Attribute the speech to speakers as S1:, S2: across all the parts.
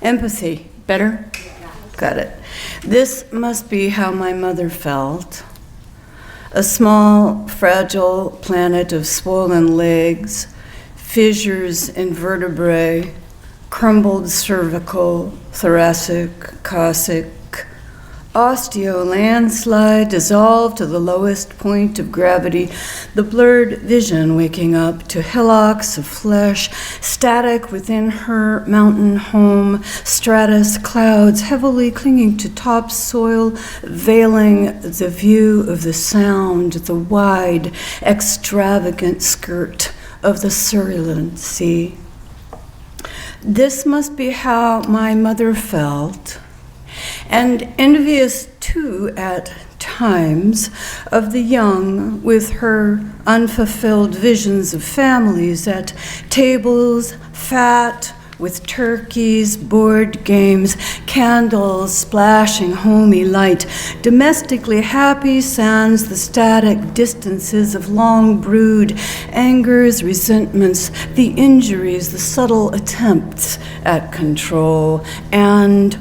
S1: Empathy. Better? Got it. This must be how my mother felt. A small, fragile planet of swollen legs, fissures in vertebrae, crumbled cervical, thoracic, coccyx, osteo landslide dissolved to the lowest point of gravity, the blurred vision waking up to hillocks of flesh, static within her mountain home, stratus clouds heavily clinging to topsoil, veiling the view of the sound, the wide, extravagant skirt of the Surreland Sea. This must be how my mother felt, and envious too at times of the young with her unfulfilled visions of families at tables, fat, with turkeys, board games, candles splashing homey light, domestically happy sans the static distances of long brewed angers, resentments, the injuries, the subtle attempts at control, and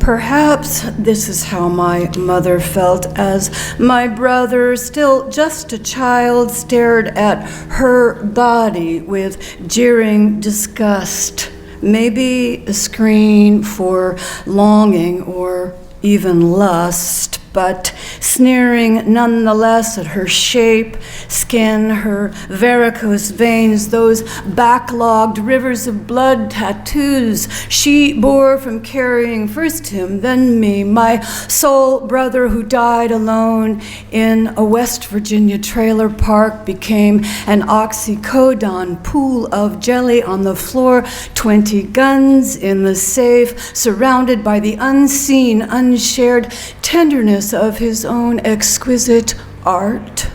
S1: perhaps this is how my mother felt as my brother, still just a child, stared at her body with jeering disgust, maybe a screen for longing or even lust, but sneering nonetheless at her shape, skin, her varicose veins, those backlogged rivers of blood tattoos she bore from carrying first him, then me, my sole brother who died alone in a West Virginia trailer park, became an oxycodone pool of jelly on the floor, 20 guns in the safe, surrounded by the unseen, unshared tenderness of his own exquisite art.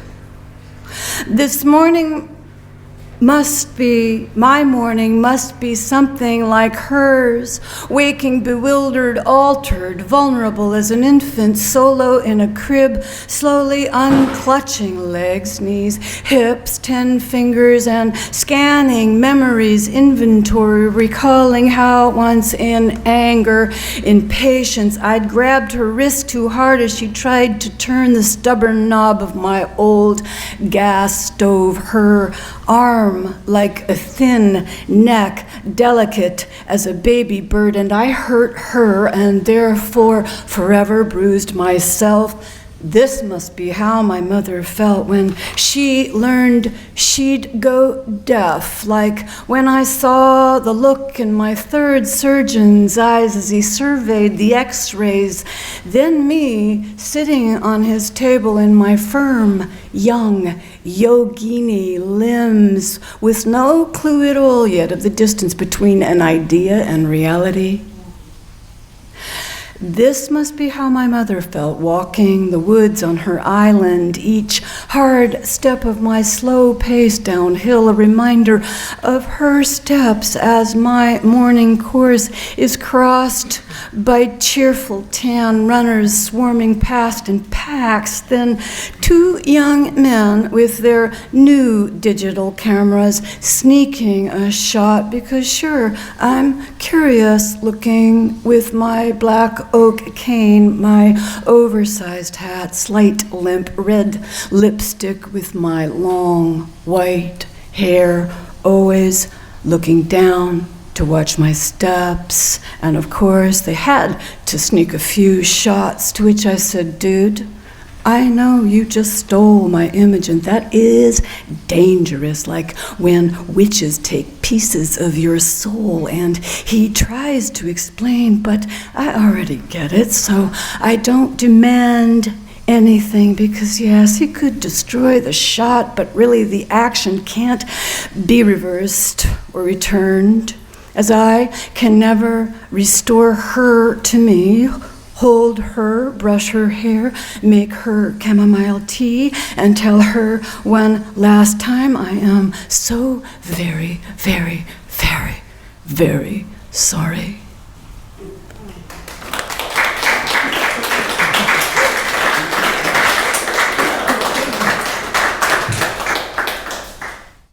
S1: This morning my morning must be something like hers, waking bewildered, altered, vulnerable as an infant, solo in a crib, slowly unclutching legs, knees, hips, 10 fingers, and scanning memories, inventory, recalling how once in anger, impatience, I'd grabbed her wrist too hard as she tried to turn the stubborn knob of my old gas stove, her arm like a thin neck, delicate as a baby bird, and I hurt her and therefore forever bruised myself. This must be how my mother felt when she learned she'd go deaf, like when I saw the look in my third surgeon's eyes as he surveyed the x-rays, then me sitting on his table in my firm, young, yogini limbs, with no clue at all yet of the distance between an idea and reality. This must be how my mother felt walking the woods on her island, each hard step of my slow pace downhill a reminder of her steps as my morning course is crossed by cheerful tan runners swarming past in packs, then 2 young men with their new digital cameras sneaking a shot because sure, I'm curious looking with my black oak cane, my oversized hat, slight limp red lipstick with my long white hair, always looking down to watch my steps. And of course, they had to sneak a few shots, to which I said, dude, I know you just stole my image, and that is dangerous, like when witches take pieces of your soul. And he tries to explain, but I already get it, so I don't demand anything, because yes, he could destroy the shot, but really the action can't be reversed or returned, as I can never restore her to me, hold her, brush her hair, make her chamomile tea, and tell her one last time I am so very, very, very, very sorry.